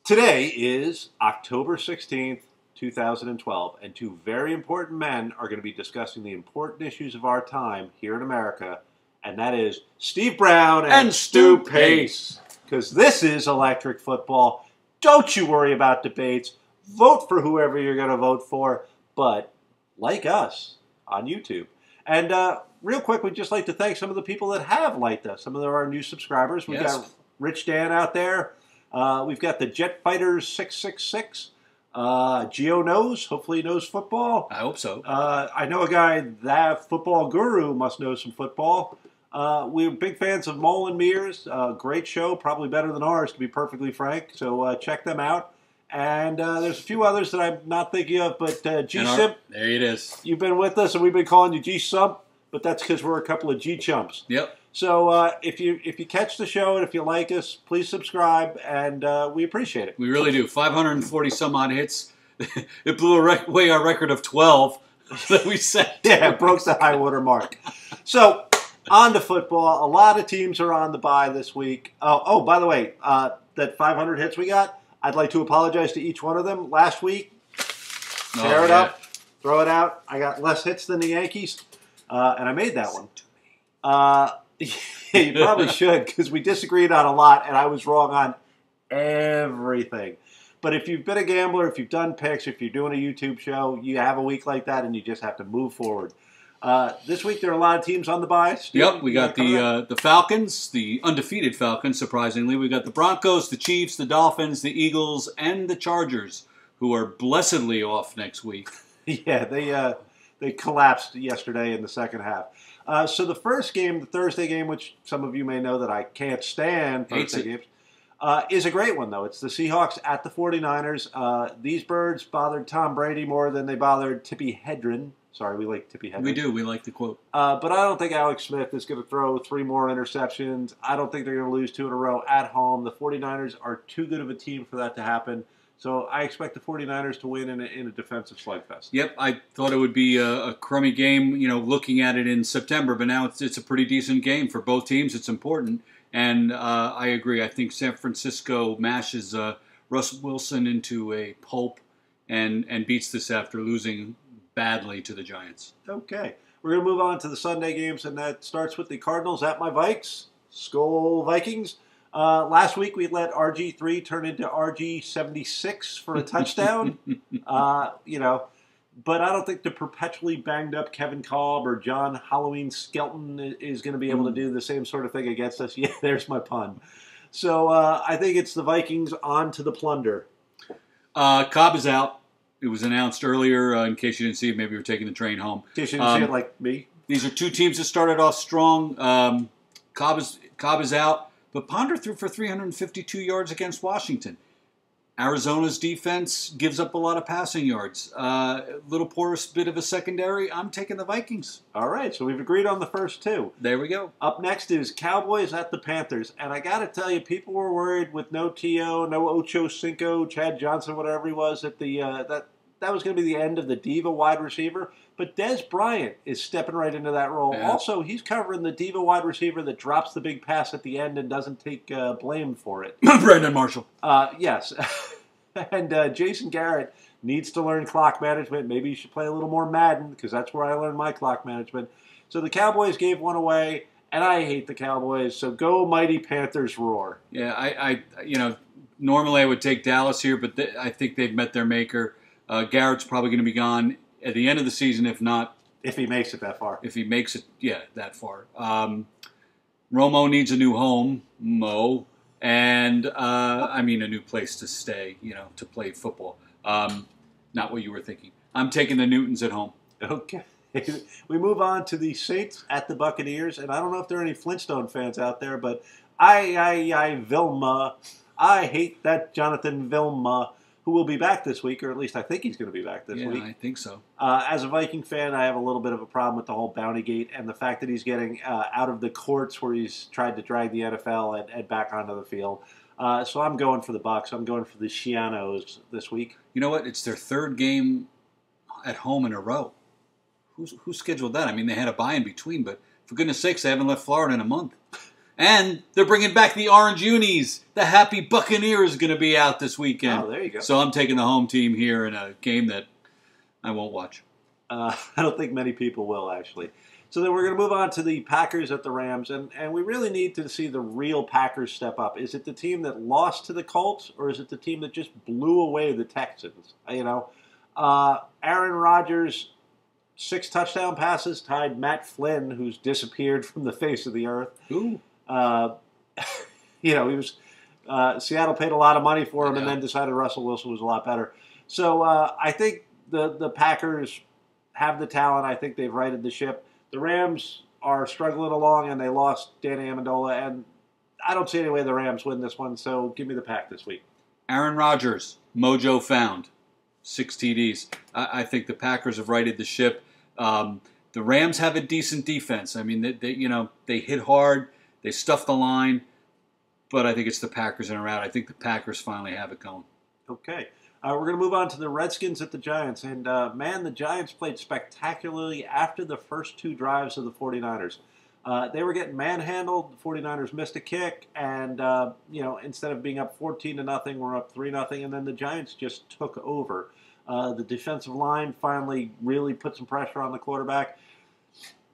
Today is October 16th, 2012, and two very important men are going to be discussing the important issues of our time here in America, and that is Steve Brown and Stu Pace. Because this is electric football. Don't you worry about debates. Vote for whoever you're going to vote for, but like us on YouTube. And real quick, we'd just like to thank some of the people that have liked us, some of our new subscribers. We've got Rich Dan out there. We've got the Jet Fighters 666. Gio knows. Hopefully he knows football. I hope so. I know a guy, that football guru, must know some football. We're big fans of Mole and Mears. Great show, probably better than ours, to be perfectly frank. So check them out. And there's a few others that I'm not thinking of, but G-Simp. There it is. You've been with us, and we've been calling you G-Sump, but that's because we're a couple of G-Chumps. Yep. So if you catch the show and if you like us, please subscribe, and we appreciate it. We really do. 540 some odd hits. It blew away our record of 12 that we set. Yeah, it broke the high water mark. So on to football. A lot of teams are on the bye this week. Oh, by the way, that 500 hits we got, I'd like to apologize to each one of them. Last week, tear it up, throw it out. I got less hits than the Yankees, and I made that one. Yeah, you probably should, because we disagreed on a lot, and I was wrong on everything. But if you've been a gambler, if you've done picks, if you're doing a YouTube show, you have a week like that, and you just have to move forward. This week, there are a lot of teams on the bye. Steve, yep, we got the Falcons, the undefeated Falcons, surprisingly. We got the Broncos, the Chiefs, the Dolphins, the Eagles, and the Chargers, who are blessedly off next week. Yeah, they collapsed yesterday in the second half. So the first game, the Thursday game, which some of you may know that I can't stand Thursday games, is a great one, though. It's the Seahawks at the 49ers. These birds bothered Tom Brady more than they bothered Tippy Hedren. Sorry, we like Tippy Hedren. We do. We like the quote. But I don't think Alex Smith is going to throw 3 more interceptions. I don't think they're going to lose 2 in a row at home. The 49ers are too good of a team for that to happen. So I expect the 49ers to win in a defensive slugfest. Yep, I thought it would be a crummy game, looking at it in September, but now it's a pretty decent game for both teams. It's important, and I agree. I think San Francisco mashes Russ Wilson into a pulp and beats this after losing badly to the Giants. Okay, we're going to move on to the Sunday games, and that starts with the Cardinals at my Vikes. Skol Vikings. Last week we let RG3 turn into RG76 for a touchdown. But I don't think the perpetually banged up Kevin Kolb or John Halloween Skelton is going to be able to do the same sort of thing against us. Yeah, there's my pun. So I think it's the Vikings on to the plunder. Cobb is out. It was announced earlier, in case you didn't see it. Maybe you were taking the train home. In case you didn't see it like me. These are two teams that started off strong. Cobb is out. But Ponder threw for 352 yards against Washington. Arizona's defense gives up a lot of passing yards. Little porous bit of a secondary. I'm taking the Vikings. All right, so we've agreed on the first two. There we go. Up next is Cowboys at the Panthers. And I got to tell you, people were worried with no T.O., no Ocho Cinco, Chad Johnson, whatever he was, that that was going to be the end of the diva wide receiver. But Dez Bryant is stepping right into that role. Yeah. Also, he's covering the diva wide receiver that drops the big pass at the end and doesn't take blame for it. Brandon Marshall. Yes. And Jason Garrett needs to learn clock management. Maybe you should play a little more Madden, because that's where I learned my clock management. So the Cowboys gave one away, and I hate the Cowboys. So go mighty Panthers roar. Yeah, I normally I would take Dallas here, but I think they've met their maker. Garrett's probably going to be gone at the end of the season, if not. If he makes it that far. If he makes it, that far. Romo needs a new home, and a new place to stay, to play football. Not what you were thinking. I'm taking the Newtons at home. Okay. We move on to the Saints at the Buccaneers, and I don't know if there are any Flintstone fans out there, but Vilma. I hate that Jonathan Vilma, who will be back this week, or at least I think he's going to be back this week. Yeah, I think so. As a Viking fan, I have a little bit of a problem with the whole bounty gate and the fact that he's getting out of the courts where he's tried to drag the NFL and back onto the field. So I'm going for the Bucs. I'm going for the Shianos this week. You know what? It's their third game at home in a row. Who scheduled that? I mean, they had a bye in between, but for goodness sakes, they haven't left Florida in a month. And they're bringing back the Orange Unis. The Happy Buccaneer is going to be out this weekend. Oh, there you go. So I'm taking the home team here in a game that I won't watch. I don't think many people will, actually. So then we're going to move on to the Packers at the Rams, and we really need to see the real Packers step up. Is it the team that lost to the Colts, or is it the team that just blew away the Texans? Aaron Rodgers, 6 touchdown passes, tied Matt Flynn, who's disappeared from the face of the earth. Ooh. He was Seattle paid a lot of money for him, and then decided Russell Wilson was a lot better. So I think the Packers have the talent. I think they've righted the ship. The Rams are struggling along, and they lost Danny Amendola, and I don't see any way the Rams win this one, so give me the Pack this week. Aaron Rodgers, mojo found, 6 TDs. I think the Packers have righted the ship. The Rams have a decent defense. I mean, they hit hard, they stuff the line, but I think it's the Packers in a rout. I think the Packers finally have it going. Okay. We're going to move on to the Redskins at the Giants. And, the Giants played spectacularly after the first 2 drives of the 49ers. They were getting manhandled. The 49ers missed a kick. And, instead of being up 14-0, we're up 3-0. And then the Giants just took over. The defensive line finally really put some pressure on the quarterback.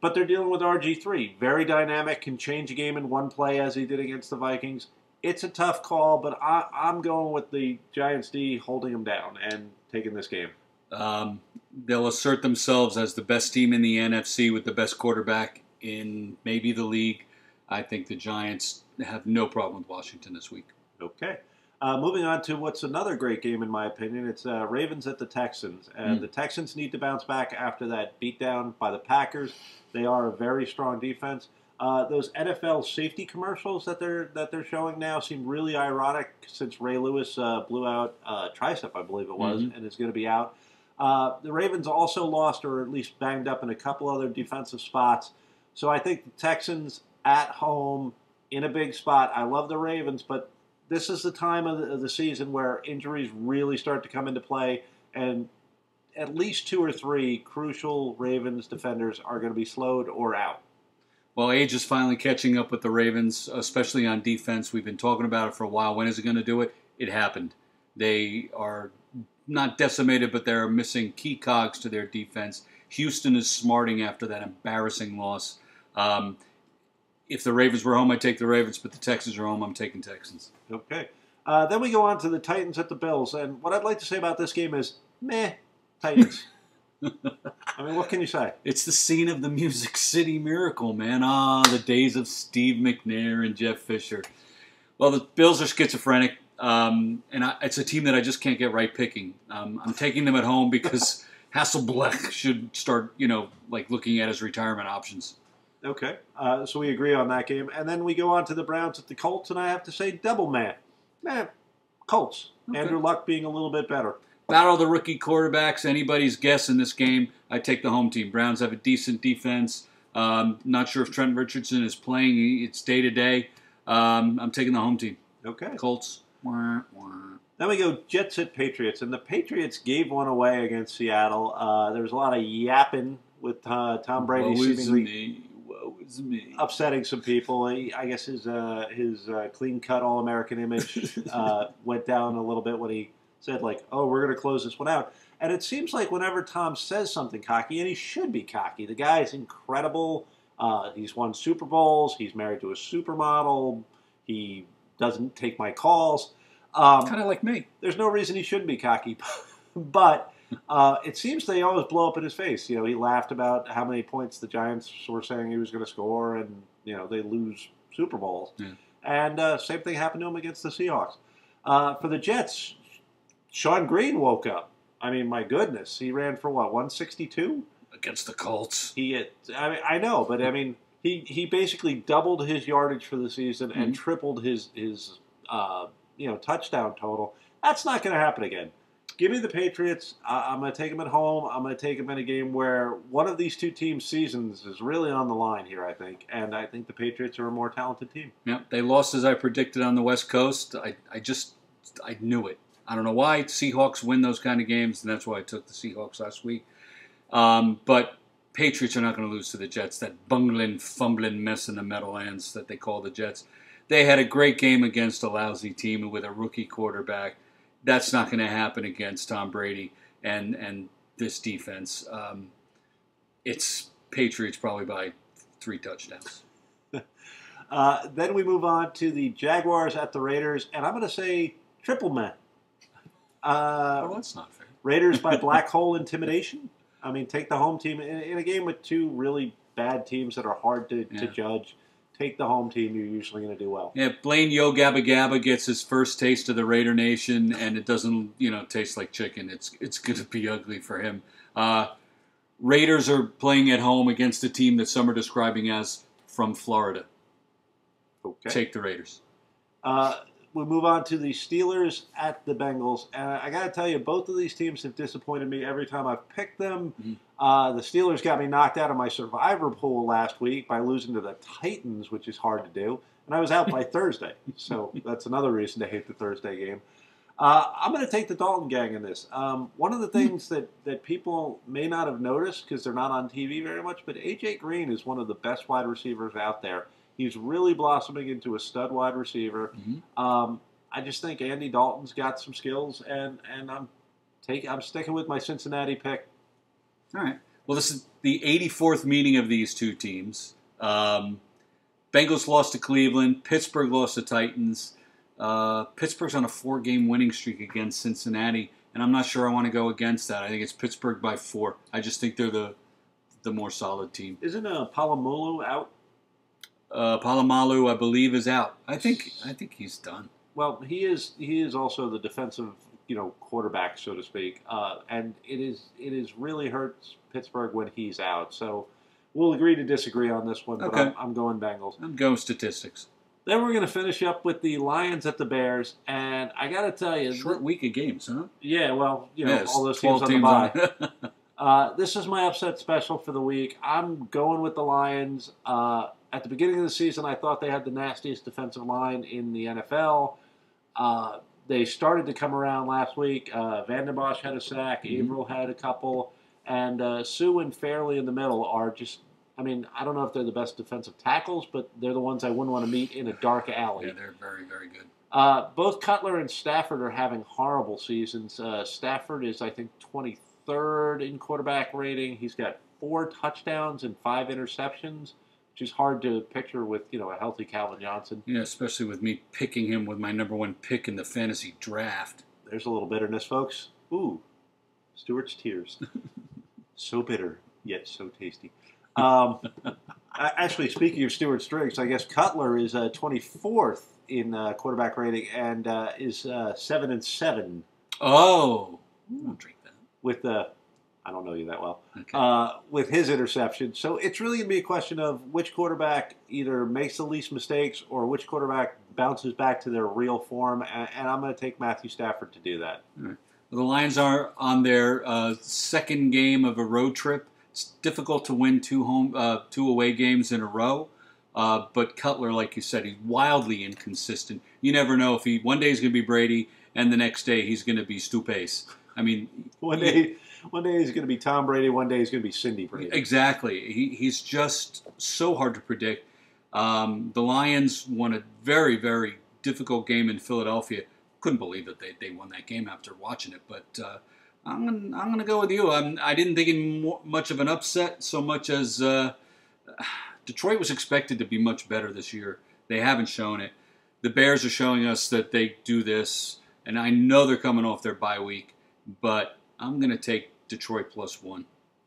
But they're dealing with RG3. Very dynamic, can change a game in one play as he did against the Vikings. It's a tough call, but I'm going with the Giants D holding them down and taking this game. They'll assert themselves as the best team in the NFC with the best quarterback in maybe the league. I think the Giants have no problem with Washington this week. Okay. Moving on to what's another great game, in my opinion. It's Ravens at the Texans. The Texans need to bounce back after that beatdown by the Packers. They are a very strong defense. Those NFL safety commercials that they're showing now seem really ironic since Ray Lewis blew out tricep, I believe it was, and is going to be out. The Ravens also lost, or at least banged up in a couple other defensive spots. So I think the Texans at home in a big spot. I love the Ravens, but this is the time of the season where injuries really start to come into play, and at least 2 or 3 crucial Ravens defenders are going to be slowed or out. Well, age is finally catching up with the Ravens, especially on defense. We've been talking about it for a while. When is it going to do it? It happened. They are not decimated, but they're missing key cogs to their defense. Houston is smarting after that embarrassing loss. If the Ravens were home, I'd take the Ravens, but the Texans are home, I'm taking Texans. Okay. Then we go on to the Titans at the Bills. And what I'd like to say about this game is, meh, Titans. I mean, what can you say? It's the scene of the Music City Miracle, man. The days of Steve McNair and Jeff Fisher. Well, the Bills are schizophrenic, and it's a team that I just can't get right picking. I'm taking them at home because Hasselbeck should start, looking at his retirement options. Okay, so we agree on that game. And then we go on to the Browns at the Colts, and I have to say double man. Colts. Okay. Andrew Luck being a little bit better. Battle of the rookie quarterbacks, anybody's guess in this game. I take the home team. Browns have a decent defense. Not sure if Trent Richardson is playing. It's day-to-day. I'm taking the home team. Okay. Colts. Then we go Jets at Patriots. And the Patriots gave one away against Seattle. There was a lot of yapping with Tom Brady seemingly upsetting some people. I guess his clean-cut All-American image went down a little bit when he said, we're going to close this one out. And it seems like whenever Tom says something cocky, and he should be cocky, the guy is incredible. He's won Super Bowls. He's married to a supermodel. He doesn't take my calls. Kind of like me. There's no reason he shouldn't be cocky. But it seems they always blow up in his face. He laughed about how many points the Giants were saying he was going to score, and, they lose Super Bowls. Yeah. And same thing happened to him against the Seahawks. For the Jets, Sean Green woke up. I mean, my goodness. He ran for, 162? Against the Colts. I know, but, he basically doubled his yardage for the season and tripled his touchdown total. That's not going to happen again. Give me the Patriots. I'm going to take them at home. I'm going to take them in a game where one of these two teams' seasons is really on the line here, I think. And I think the Patriots are a more talented team. Yeah, they lost as I predicted on the West Coast. I knew it. I don't know why. Seahawks win those kind of games, and that's why I took the Seahawks last week. But Patriots are not going to lose to the Jets. That bungling, fumbling mess in the Meadowlands that they call the Jets. They had a great game against a lousy team with a rookie quarterback. That's not going to happen against Tom Brady and this defense. It's Patriots probably by 3 touchdowns. Then we move on to the Jaguars at the Raiders, and I'm going to say triple men. Well, that's not fair. Raiders by black hole intimidation. I mean, take the home team in a game with 2 really bad teams that are hard to judge. Take the home team. You're usually going to do well. Yeah, Blaine Yo Gabba Gabba gets his first taste of the Raider Nation, and it doesn't, taste like chicken. It's going to be ugly for him. Raiders are playing at home against a team that some are describing as from Florida. Okay. Take the Raiders. We move on to the Steelers at the Bengals. And I got to tell you, both of these teams have disappointed me every time I've picked them. Mm-hmm. The Steelers got me knocked out of my survivor pool last week by losing to the Titans, which is hard to do. And I was out by Thursday. So that's another reason to hate the Thursday game. I'm going to take the Dalton gang in this. One of the things that people may not have noticed because they're not on TV very much, but A.J. Green is one of the best wide receivers out there. He's really blossoming into a stud wide receiver. Mm-hmm. I just think Andy Dalton's got some skills, and I'm sticking with my Cincinnati pick. All right. Well, this is the 84th meeting of these two teams. Bengals lost to Cleveland. Pittsburgh lost to Titans. Pittsburgh's on a 4-game winning streak against Cincinnati, and I'm not sure I want to go against that. I think it's Pittsburgh by 4. I just think they're the more solid team. Isn't Palomulu out? Palomalu, I believe, is out. I think he's done. Well, he is also the defensive, quarterback, so to speak, and it is really hurts Pittsburgh when he's out. So we'll agree to disagree on this one. Okay. But I'm going Bengals. I'm going statistics. Then we're going to finish up with the Lions at the Bears, and I got to tell you, short week of games, huh? Yeah, well, all those teams on the bye. This is my upset special for the week. I'm going with the Lions. At the beginning of the season, I thought they had the nastiest defensive line in the NFL. They started to come around last week. Van den Bosch had a sack. Mm-hmm. Averill had a couple. And Sue and Fairley in the middle are just, I don't know if they're the best defensive tackles, but they're the ones I wouldn't want to meet in a dark alley. Yeah, they're very, very good. Both Cutler and Stafford are having horrible seasons. Stafford is, I think, 23rd in quarterback rating. He's got 4 touchdowns and 5 interceptions, which is hard to picture with, a healthy Calvin Johnson. Yeah, especially with me picking him with my number 1 pick in the fantasy draft. There's a little bitterness, folks. Ooh, Stewart's tears. So bitter, yet so tasty. Actually, speaking of Stewart's drinks, I guess Cutler is 24th in quarterback rating and is 7-7. Oh, I won't drink that. With I don't know you that well. Okay. With his interception. So it's really going to be a question of which quarterback either makes the least mistakes or which quarterback bounces back to their real form. And I'm going to take Matthew Stafford to do that. All right. Well, the Lions are on their second game of a road trip. It's difficult to win 2 away games in a row. But Cutler, like you said, he's wildly inconsistent. You never know if one day he's going to be Brady and the next day he's going to be Stu Pace. One day he's going to be Tom Brady. One day he's going to be Cindy Brady. Exactly. He's just so hard to predict. The Lions won a very, very difficult game in Philadelphia. Couldn't believe that they won that game after watching it. But I'm going to go with you. I didn't think much of an upset so much as Detroit was expected to be much better this year. They haven't shown it. The Bears are showing us that they do this, and I know they're coming off their bye week, but I'm going to take Detroit +1.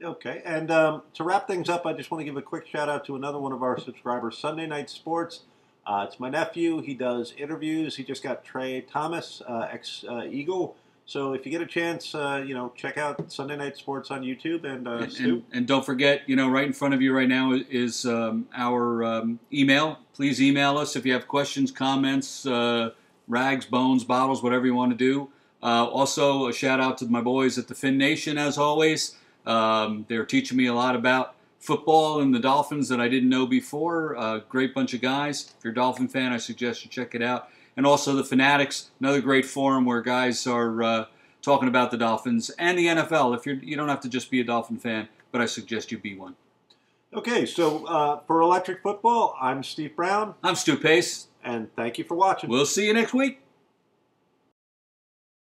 Okay, and to wrap things up, I just want to give a quick shout-out to another one of our subscribers, Sunday Night Sports. It's my nephew. He does interviews. He just got Trey Thomas, ex-Eagle. So if you get a chance, check out Sunday Night Sports on YouTube. And don't forget, right in front of you right now is our email. Please email us if you have questions, comments, rags, bones, bottles, whatever you want to do. Also, a shout out to my boys at the Fin Nation, as always. They're teaching me a lot about football and the Dolphins that I didn't know before. Great bunch of guys. If you're a Dolphin fan, I suggest you check it out. And also the Fanatics, another great forum where guys are talking about the Dolphins and the NFL. If you don't have to just be a Dolphin fan, but I suggest you be one. Okay, so for Electric Football, I'm Steve Brown. I'm Stu Pace. And thank you for watching. We'll see you next week.